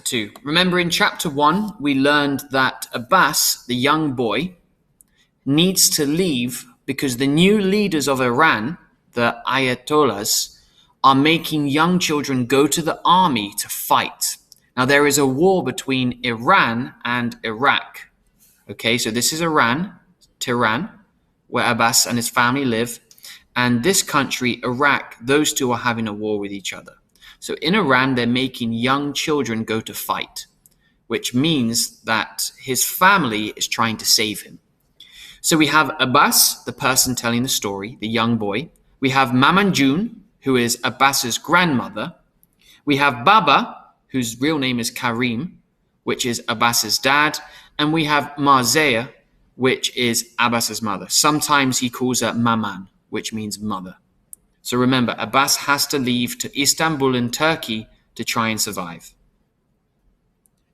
2. Remember in chapter 1, we learned that Abbas, the young boy, needs to leave because the new leaders of Iran, the Ayatollahs, are making young children go to the army to fight. Now, there is a war between Iran and Iraq. Okay, so this is Iran, Tehran, where Abbas and his family live. And this country, Iraq, those two are having a war with each other. So in Iran, they're making young children go to fight, which means that his family is trying to save him. So we have Abbas, the person telling the story, the young boy. We have Mamanjun, who is Abbas's grandmother. We have Baba, whose real name is Karim, which is Abbas's dad. And we have Marzea, which is Abbas's mother. Sometimes he calls her Maman, which means mother. So remember, Abbas has to leave to Istanbul in Turkey to try and survive.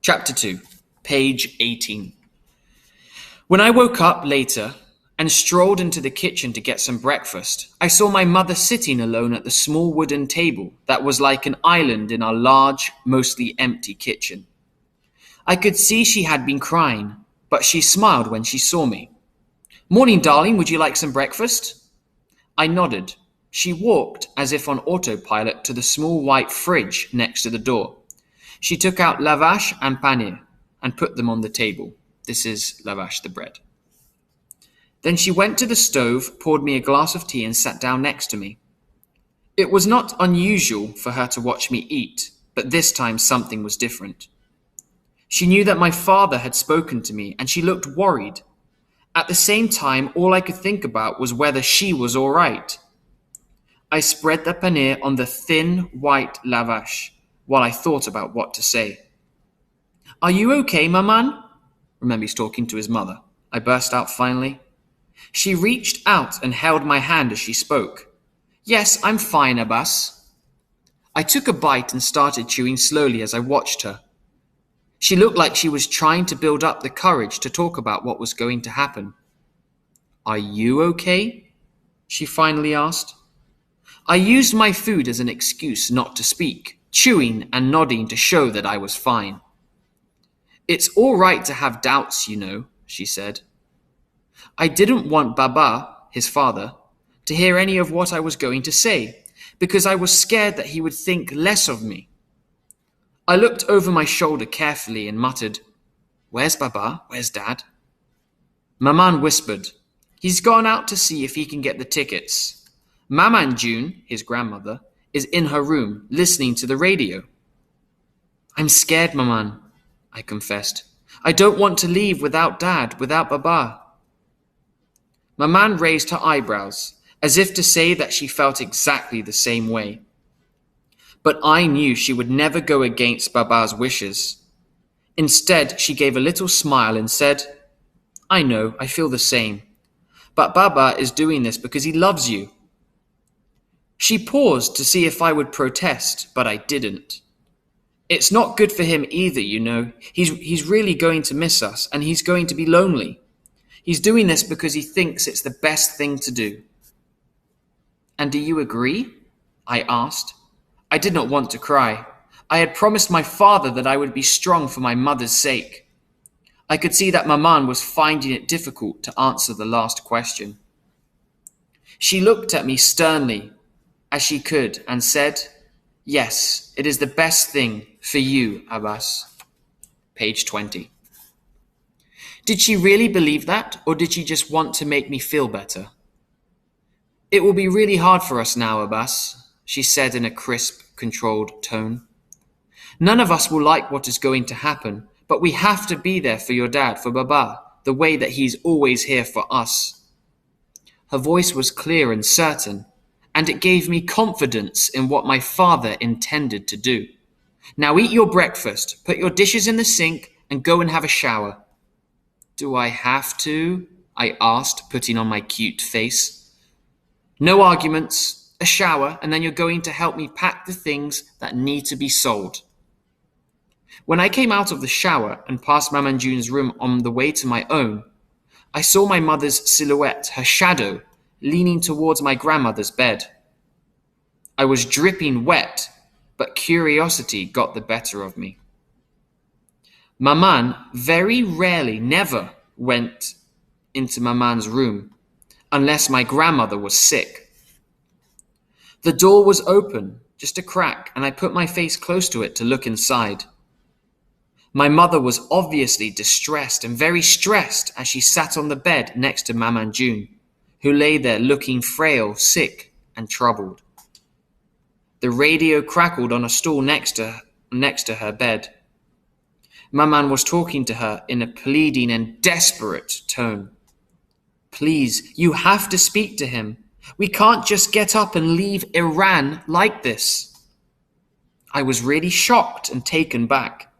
Chapter 2, page 18. When I woke up later and strolled into the kitchen to get some breakfast, I saw my mother sitting alone at the small wooden table that was like an island in our large, mostly empty kitchen. I could see she had been crying, but she smiled when she saw me. "Morning, darling, would you like some breakfast?" I nodded. She walked, as if on autopilot, to the small white fridge next to the door. She took out lavash and paneer and put them on the table. This is lavash, the bread. Then she went to the stove, poured me a glass of tea and sat down next to me. It was not unusual for her to watch me eat, but this time something was different. She knew that my father had spoken to me and she looked worried. At the same time, all I could think about was whether she was all right. I spread the paneer on the thin white lavash while I thought about what to say. "Are you okay, Maman?" Remember, he's talking to his mother. I burst out finally. She reached out and held my hand as she spoke. "Yes, I'm fine, Abbas." I took a bite and started chewing slowly as I watched her. She looked like she was trying to build up the courage to talk about what was going to happen. "Are you okay?" she finally asked. I used my food as an excuse not to speak, chewing and nodding to show that I was fine. "It's all right to have doubts, you know," she said. I didn't want Baba, his father, to hear any of what I was going to say, because I was scared that he would think less of me. I looked over my shoulder carefully and muttered, "Where's Baba? Where's Dad?" Maman whispered, "He's gone out to see if he can get the tickets. Mamanjun, his grandmother, is in her room listening to the radio." "I'm scared, Maman," I confessed. "I don't want to leave without Dad, without Baba." Maman raised her eyebrows, as if to say that she felt exactly the same way. But I knew she would never go against Baba's wishes. Instead, she gave a little smile and said, "I know, I feel the same. But Baba is doing this because he loves you." She paused to see if I would protest, but I didn't. "It's not good for him either, you know. He's really going to miss us, and he's going to be lonely. He's doing this because he thinks it's the best thing to do." "And do you agree?" I asked. I did not want to cry. I had promised my father that I would be strong for my mother's sake. I could see that Maman was finding it difficult to answer the last question. She looked at me sternly, as she could, and said, "Yes, it is the best thing for you, Abbas." Page 20. Did she really believe that, or did she just want to make me feel better? "It will be really hard for us now, Abbas," she said in a crisp, controlled tone. "None of us will like what is going to happen, but we have to be there for your dad, for Baba, the way that he's always here for us." Her voice was clear and certain, and it gave me confidence in what my father intended to do. "Now eat your breakfast, put your dishes in the sink, and go and have a shower." "Do I have to?" I asked, putting on my cute face. "No arguments, a shower, and then you're going to help me pack the things that need to be sold." When I came out of the shower and passed Mamanjun's room on the way to my own, I saw my mother's silhouette, her shadow, leaning towards my grandmother's bed. I was dripping wet, but curiosity got the better of me. Maman very rarely, never went into Maman's room unless my grandmother was sick. The door was open, just a crack, and I put my face close to it to look inside. My mother was obviously distressed and very stressed as she sat on the bed next to Maman June, who lay there looking frail, sick, and troubled. The radio crackled on a stool next to her bed. Maman was talking to her in a pleading and desperate tone. "Please, you have to speak to him. We can't just get up and leave Iran like this." I was really shocked and taken back.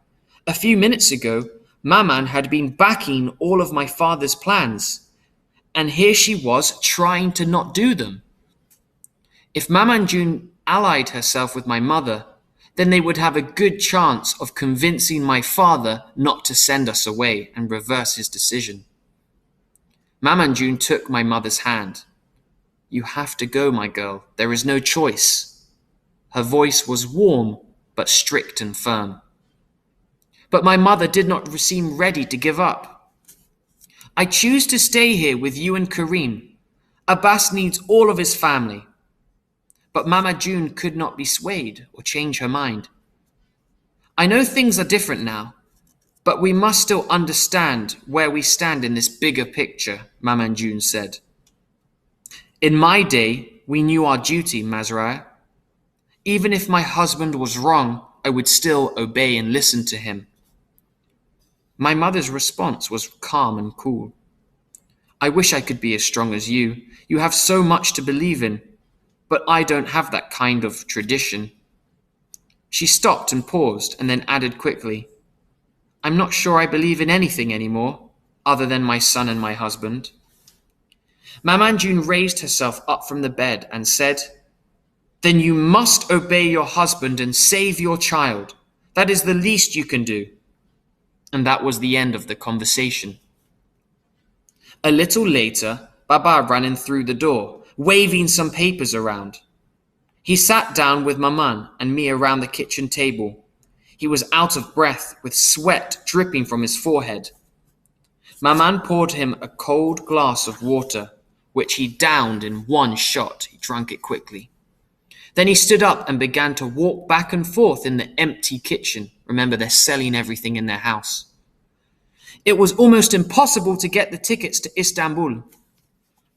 A few minutes ago, Maman had been backing all of my father's plans, and here she was trying to not do them. If Maman June allied herself with my mother, then they would have a good chance of convincing my father not to send us away and reverse his decision. Maman June took my mother's hand. "You have to go, my girl. There is no choice." Her voice was warm, but strict and firm. But my mother did not seem ready to give up. "I choose to stay here with you and Karim. Abbas needs all of his family." But Mama June could not be swayed or change her mind. "I know things are different now, but we must still understand where we stand in this bigger picture," Mama June said. "In my day, we knew our duty, Mazraya. Even if my husband was wrong, I would still obey and listen to him." My mother's response was calm and cool. "I wish I could be as strong as you. You have so much to believe in, but I don't have that kind of tradition." She stopped and paused and then added quickly, "I'm not sure I believe in anything anymore, other than my son and my husband." Maman June raised herself up from the bed and said, "Then you must obey your husband and save your child. That is the least you can do." And that was the end of the conversation. A little later, Baba ran in through the door, waving some papers around. He sat down with Maman and me around the kitchen table. He was out of breath, with sweat dripping from his forehead. Maman poured him a cold glass of water, which he downed in one shot. He drank it quickly. Then he stood up and began to walk back and forth in the empty kitchen. Remember, they're selling everything in their house. It was almost impossible to get the tickets to Istanbul.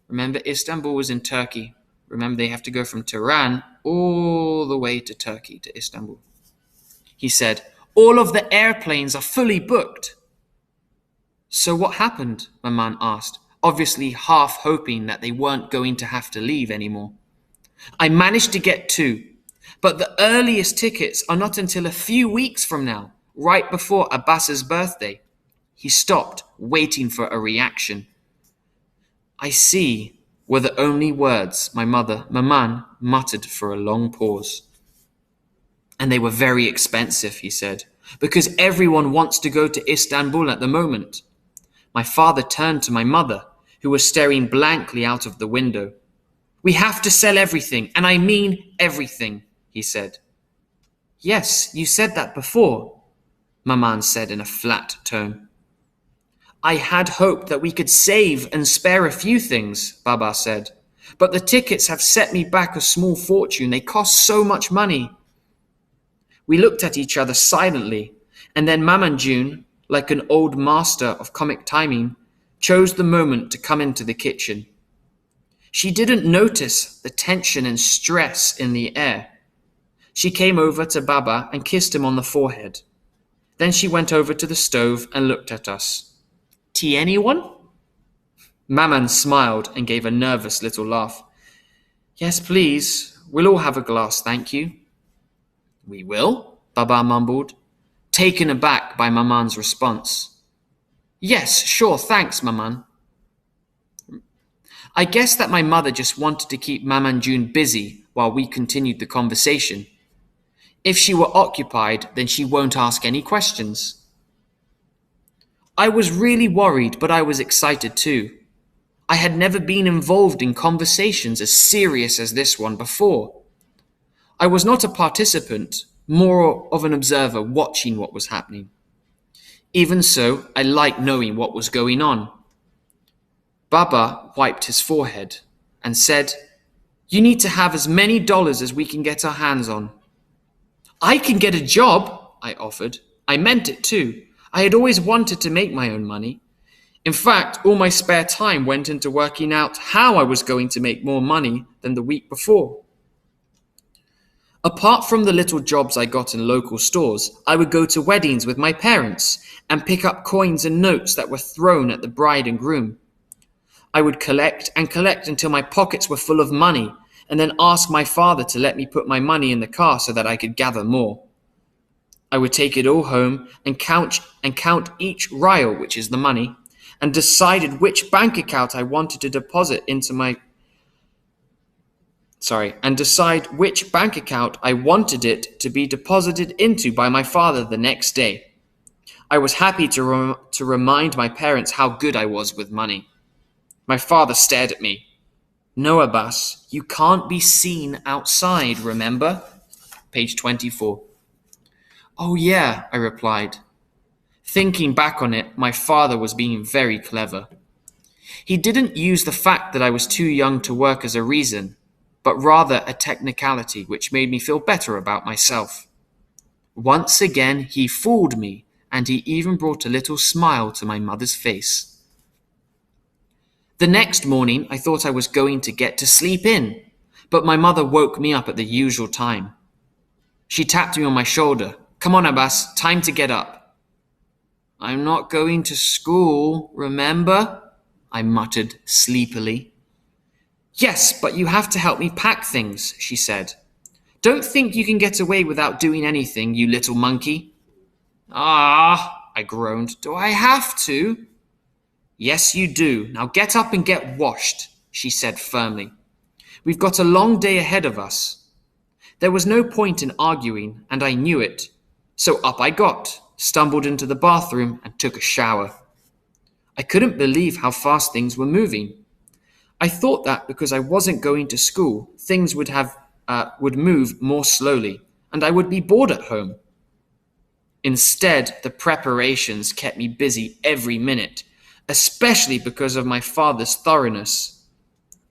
Remember, Istanbul was in Turkey. Remember, they have to go from Tehran all the way to Turkey, to Istanbul. He said, "All of the airplanes are fully booked." "So what happened?" Maman asked, obviously half hoping that they weren't going to have to leave anymore. "I managed to get 2, but the earliest tickets are not until a few weeks from now, right before Abbas's birthday." He stopped, waiting for a reaction. "I see," were the only words my mother, Maman, muttered for a long pause. "And they were very expensive," he said, "because everyone wants to go to Istanbul at the moment." My father turned to my mother, who was staring blankly out of the window. "We have to sell everything, and I mean everything," he said. "Yes, you said that before," Maman said in a flat tone. "I had hoped that we could save and spare a few things," Baba said, "but the tickets have set me back a small fortune. They cost so much money." We looked at each other silently, and then Maman June, like an old master of comic timing, chose the moment to come into the kitchen. She didn't notice the tension and stress in the air. She came over to Baba and kissed him on the forehead. Then she went over to the stove and looked at us. "Tea, anyone?" Maman smiled and gave a nervous little laugh. "Yes, please. We'll all have a glass, thank you." "We will?" Baba mumbled, taken aback by Maman's response. "Yes, sure, thanks, Maman." I guess that my mother just wanted to keep Maman June busy while we continued the conversation. If she were occupied, then she won't ask any questions. I was really worried, but I was excited too. I had never been involved in conversations as serious as this one before. I was not a participant, more of an observer watching what was happening. Even so, I liked knowing what was going on. Baba wiped his forehead and said, "You need to have as many dollars as we can get our hands on." "I can get a job," I offered. I meant it too. I had always wanted to make my own money. In fact, all my spare time went into working out how I was going to make more money than the week before. Apart from the little jobs I got in local stores, I would go to weddings with my parents and pick up coins and notes that were thrown at the bride and groom. I would collect and collect until my pockets were full of money, and then ask my father to let me put my money in the car so that I could gather more. I would take it all home and count each rial, which is the money, and decided which bank account I wanted to deposit and decide which bank account I wanted it to be deposited into by my father the next day. I was happy to remind my parents how good I was with money. My father stared at me. "No, Abbas, you can't be seen outside, remember?" Page 24. "Oh yeah," I replied. Thinking back on it, my father was being very clever. He didn't use the fact that I was too young to work as a reason, but rather a technicality which made me feel better about myself. Once again, he fooled me, and he even brought a little smile to my mother's face. The next morning, I thought I was going to get to sleep in, but my mother woke me up at the usual time. She tapped me on my shoulder. "Come on, Abbas, time to get up." "I'm not going to school, remember?" I muttered sleepily. "Yes, but you have to help me pack things," she said. "Don't think you can get away without doing anything, you little monkey." "Ah," I groaned. "Do I have to?" "Yes, you do. Now get up and get washed," she said firmly. "We've got a long day ahead of us." There was no point in arguing, and I knew it. So up I got, stumbled into the bathroom, and took a shower. I couldn't believe how fast things were moving. I thought that because I wasn't going to school, things would move more slowly, and I would be bored at home. Instead, the preparations kept me busy every minute, especially because of my father's thoroughness.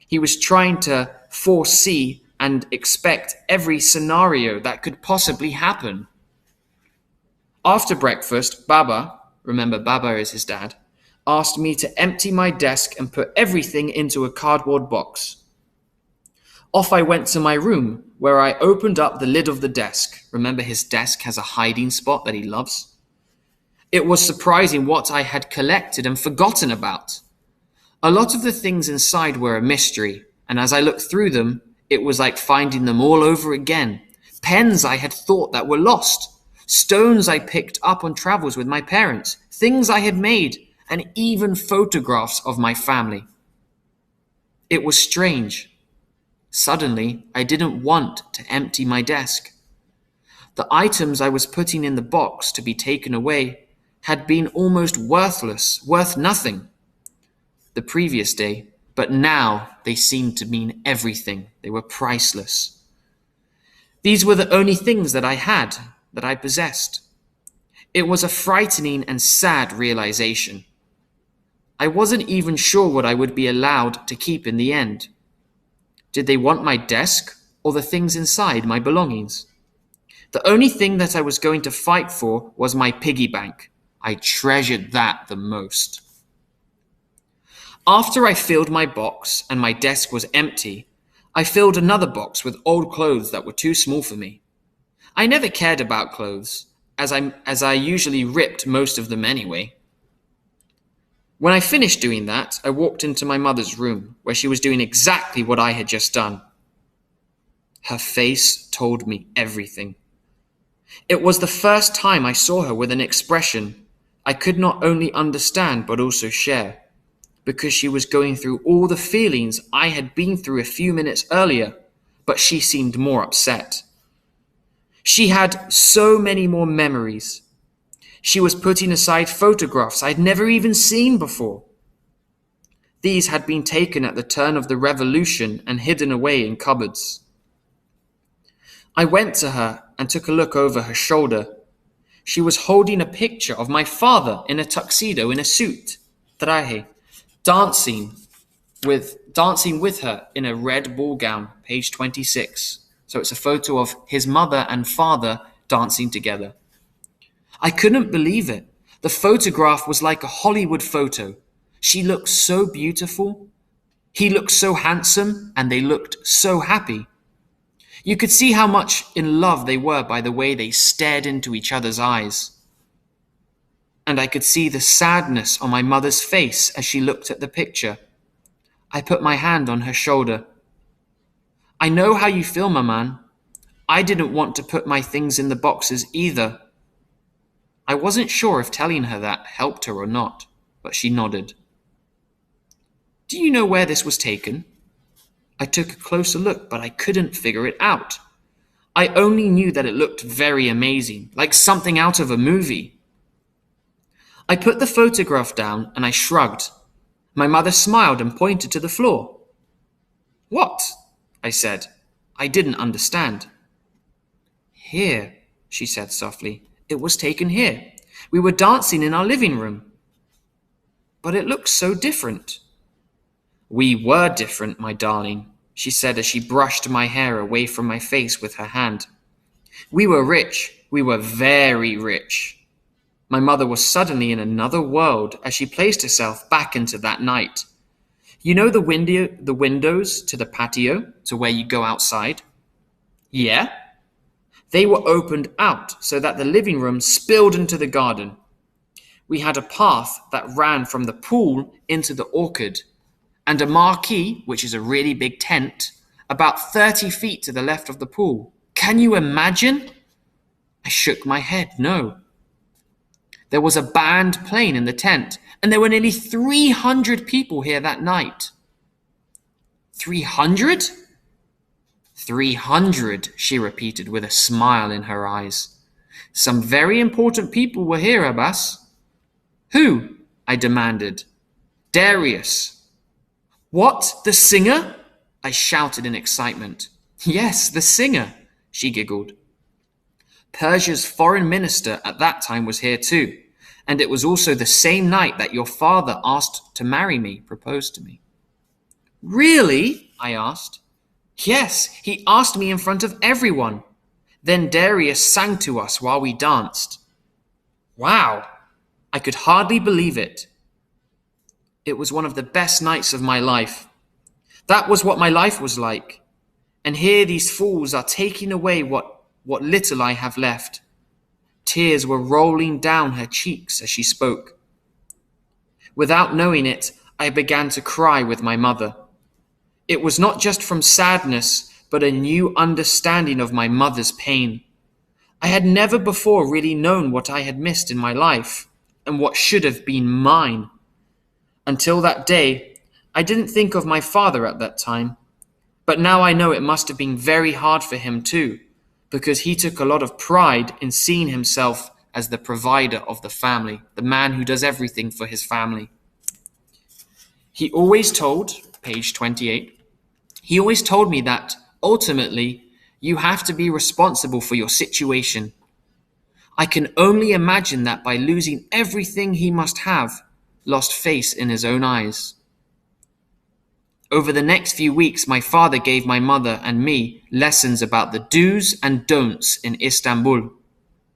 He was trying to foresee and expect every scenario that could possibly happen. After breakfast, Baba, remember Baba is his dad, asked me to empty my desk and put everything into a cardboard box. Off I went to my room, where I opened up the lid of the desk. Remember, his desk has a hiding spot that he loves? It was surprising what I had collected and forgotten about. A lot of the things inside were a mystery, and as I looked through them, it was like finding them all over again. Pens I had thought that were lost, stones I picked up on travels with my parents, things I had made, and even photographs of my family. It was strange. Suddenly, I didn't want to empty my desk. The items I was putting in the box to be taken away had been almost worthless, worth nothing the previous day, but now they seemed to mean everything. They were priceless. These were the only things that I had, that I possessed. It was a frightening and sad realization. I wasn't even sure what I would be allowed to keep in the end. Did they want my desk or the things inside, my belongings? The only thing that I was going to fight for was my piggy bank. I treasured that the most. After I filled my box and my desk was empty, I filled another box with old clothes that were too small for me. I never cared about clothes, as I usually ripped most of them anyway. When I finished doing that, I walked into my mother's room, where she was doing exactly what I had just done. Her face told me everything. It was the first time I saw her with an expression I could not only understand but also share, because she was going through all the feelings I had been through a few minutes earlier, but she seemed more upset. She had so many more memories. She was putting aside photographs I'd never even seen before. These had been taken at the turn of the revolution and hidden away in cupboards. I went to her and took a look over her shoulder. She was holding a picture of my father in a tuxedo, in a suit, traje, dancing with her in a red ball gown, page 26. So it's a photo of his mother and father dancing together. I couldn't believe it. The photograph was like a Hollywood photo. She looked so beautiful. He looked so handsome, and they looked so happy. You could see how much in love they were by the way they stared into each other's eyes. And I could see the sadness on my mother's face as she looked at the picture. I put my hand on her shoulder. I know how you feel, Maman. I didn't want to put my things in the boxes either. I wasn't sure if telling her that helped her or not, but she nodded. Do you know where this was taken? I took a closer look, but I couldn't figure it out. I only knew that it looked very amazing, like something out of a movie. I put the photograph down and I shrugged. My mother smiled and pointed to the floor. What? I said. I didn't understand. Here, she said softly. It was taken here. We were dancing in our living room. But it looks so different. We were different, my darling, she said as she brushed my hair away from my face with her hand. We were rich. We were very rich. My mother was suddenly in another world as she placed herself back into that night. You know the windows to the patio, to where you go outside? Yeah. They were opened out so that the living room spilled into the garden. We had a path that ran from the pool into the orchard, and a marquee, which is a really big tent, about 30 feet to the left of the pool. Can you imagine? I shook my head, no. There was a band playing in the tent, and there were nearly 300 people here that night. 300? 300, she repeated with a smile in her eyes. Some very important people were here, Abbas. Who? I demanded. Darius. What? The singer? I shouted in excitement. Yes, the singer, she giggled. Persia's foreign minister at that time was here too, and it was also the same night that your father asked to marry me, proposed to me. Really? I asked. Yes, he asked me in front of everyone. Then Darius sang to us while we danced. Wow! I could hardly believe it. It was one of the best nights of my life. That was what my life was like. And here these fools are taking away what little I have left. Tears were rolling down her cheeks as she spoke. Without knowing it, I began to cry with my mother. It was not just from sadness, but a new understanding of my mother's pain. I had never before really known what I had missed in my life, and what should have been mine. Until that day, I didn't think of my father at that time, but now I know it must have been very hard for him too, because he took a lot of pride in seeing himself as the provider of the family, the man who does everything for his family. He always told, page 28, he always told me that, ultimately, you have to be responsible for your situation. I can only imagine that by losing everything he must have, lost face in his own eyes. Over the next few weeks, my father gave my mother and me lessons about the do's and don'ts in Istanbul.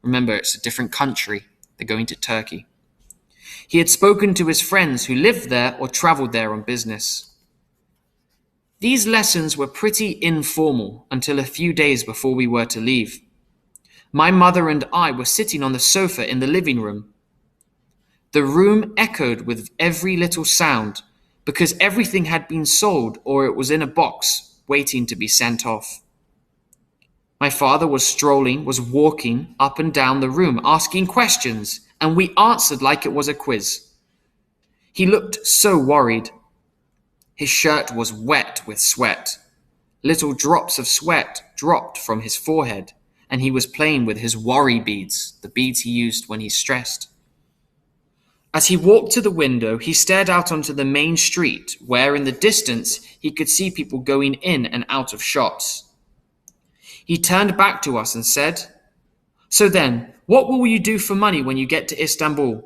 Remember, it's a different country. They're going to Turkey. He had spoken to his friends who lived there or traveled there on business. These lessons were pretty informal until a few days before we were to leave. My mother and I were sitting on the sofa in the living room. The room echoed with every little sound because everything had been sold or it was in a box waiting to be sent off. My father was walking up and down the room asking questions, and we answered like it was a quiz. He looked so worried. His shirt was wet with sweat. Little drops of sweat dropped from his forehead, and he was playing with his worry beads, the beads he used when he's stressed. As he walked to the window, he stared out onto the main street, where in the distance he could see people going in and out of shops. He turned back to us and said, "So then, What will you do for money when you get to Istanbul?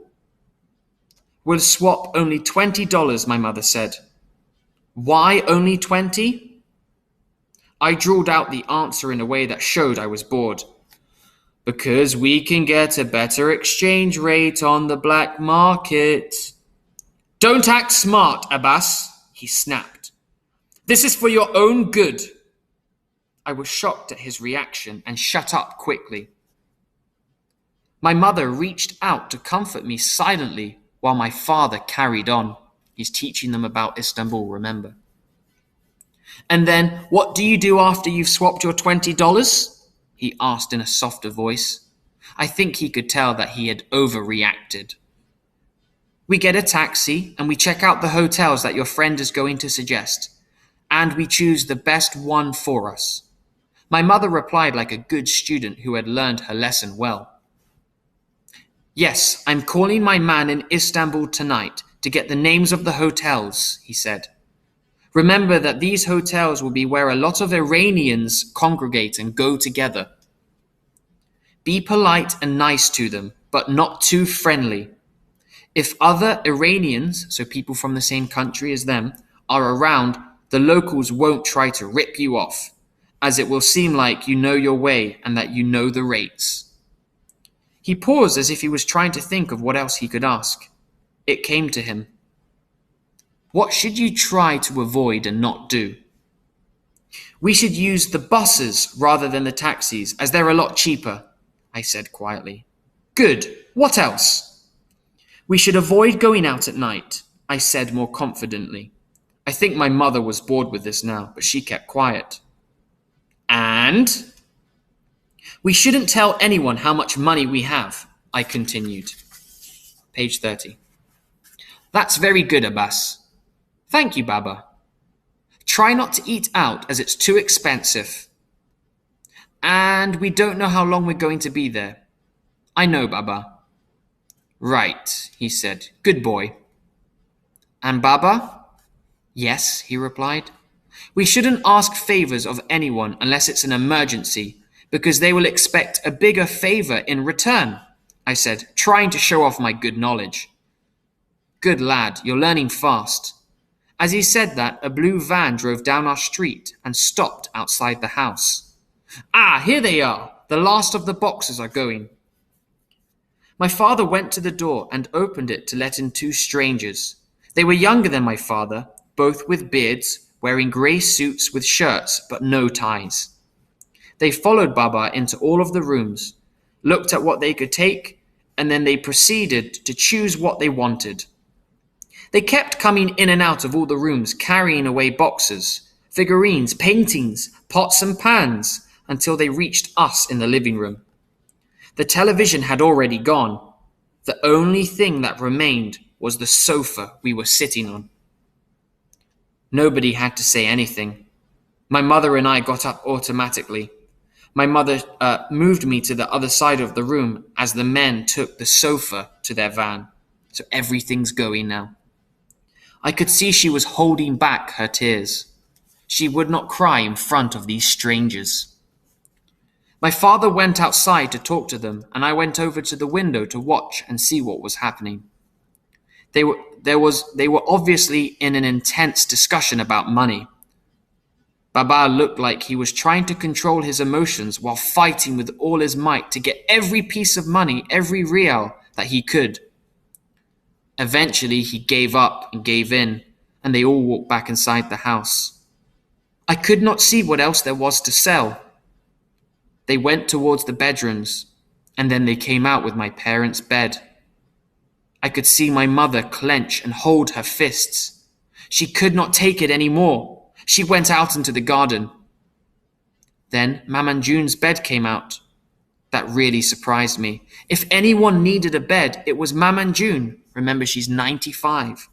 We'll swap only $20, my mother said. Why only 20? I drawled out the answer in a way that showed I was bored. Because we can get a better exchange rate on the black market. Don't act smart, Abbas, he snapped. This is for your own good. I was shocked at his reaction and shut up quickly. My mother reached out to comfort me silently while my father carried on. He's teaching them about Istanbul, remember. And then, what do you do after you've swapped your $20? He asked in a softer voice. I think he could tell that he had overreacted. We get a taxi and we check out the hotels that your friend is going to suggest. And we choose the best one for us. My mother replied like a good student who had learned her lesson well. Yes, I'm calling my man in Istanbul tonight to get the names of the hotels, he said. Remember that these hotels will be where a lot of Iranians congregate and go together. Be polite and nice to them, but not too friendly. If other Iranians, so people from the same country as them, are around, the locals won't try to rip you off, as it will seem like you know your way and that you know the rates. He paused as if he was trying to think of what else he could ask. It came to him. What should you try to avoid and not do? We should use the buses rather than the taxis, as they're a lot cheaper, I said quietly. Good. What else? We should avoid going out at night, I said more confidently. I think my mother was bored with this now, but she kept quiet. And? We shouldn't tell anyone how much money we have, I continued. Page 30. That's very good, Abbas. Thank you, Baba. Try not to eat out as it's too expensive. And we don't know how long we're going to be there. I know, Baba. Right, he said. Good boy. And Baba? Yes, he replied. We shouldn't ask favors of anyone unless it's an emergency, because they will expect a bigger favor in return, I said, trying to show off my good knowledge. Good lad, you're learning fast. As he said that, a blue van drove down our street and stopped outside the house. Ah, here they are. The last of the boxes are going. My father went to the door and opened it to let in two strangers. They were younger than my father, both with beards, wearing grey suits with shirts but no ties. They followed Baba into all of the rooms, looked at what they could take, and then they proceeded to choose what they wanted. They kept coming in and out of all the rooms, carrying away boxes, figurines, paintings, pots and pans, until they reached us in the living room. The television had already gone. The only thing that remained was the sofa we were sitting on. Nobody had to say anything. My mother and I got up automatically. My mother moved me to the other side of the room as the men took the sofa to their van. So everything's going now. I could see she was holding back her tears. She would not cry in front of these strangers. My father went outside to talk to them, and I went over to the window to watch and see what was happening. They were obviously in an intense discussion about money. Baba looked like he was trying to control his emotions while fighting with all his might to get every piece of money, every rial that he could. Eventually, he gave up and gave in, and they all walked back inside the house. I could not see what else there was to sell. They went towards the bedrooms, and then they came out with my parents' bed. I could see my mother clench and hold her fists. She could not take it any more. She went out into the garden. Then Mamanjun's bed came out. That really surprised me. If anyone needed a bed, it was Mamanjun. Remember, she's 95.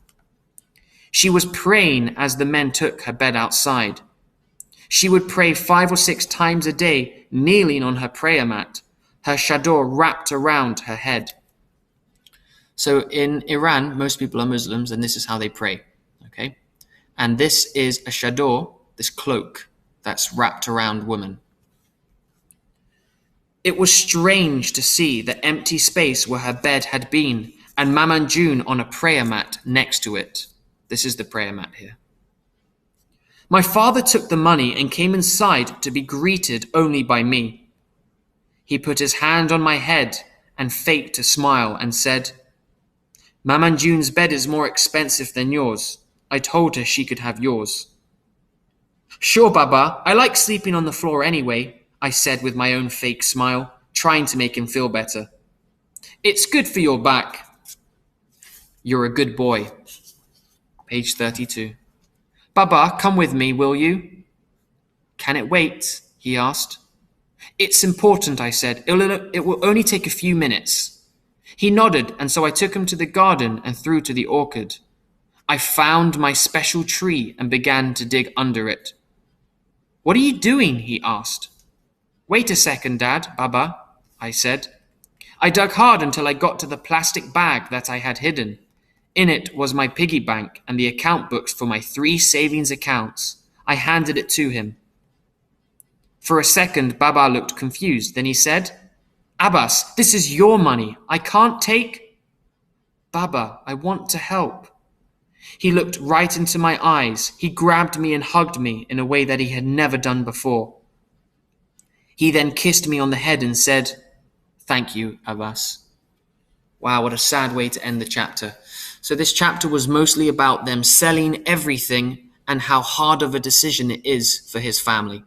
She was praying as the men took her bed outside. She would pray 5 or 6 times a day, kneeling on her prayer mat, her chador wrapped around her head. So in Iran, most people are Muslims, and this is how they pray. Okay? And this is a chador, this cloak, that's wrapped around women. It was strange to see the empty space where her bed had been, and Maman June on a prayer mat next to it. This is the prayer mat here. My father took the money and came inside to be greeted only by me. He put his hand on my head and faked a smile and said, Maman June's bed is more expensive than yours. I told her she could have yours. Sure, Baba, I like sleeping on the floor anyway, I said with my own fake smile, trying to make him feel better. It's good for your back. You're a good boy. Page 32. Baba, come with me, will you? Can it wait? He asked. It's important, I said. It will only take a few minutes. He nodded, and so I took him to the garden and through to the orchard. I found my special tree and began to dig under it. What are you doing? He asked. Wait a second, Dad, Baba, I said. I dug hard until I got to the plastic bag that I had hidden. In it was my piggy bank and the account books for my 3 savings accounts. I handed it to him. For a second, Baba looked confused. Then he said, Abbas, this is your money. I can't take... Baba, I want to help. He looked right into my eyes. He grabbed me and hugged me in a way that he had never done before. He then kissed me on the head and said, Thank you, Abbas. Wow, what a sad way to end the chapter. So this chapter was mostly about them selling everything and how hard of a decision it is for his family.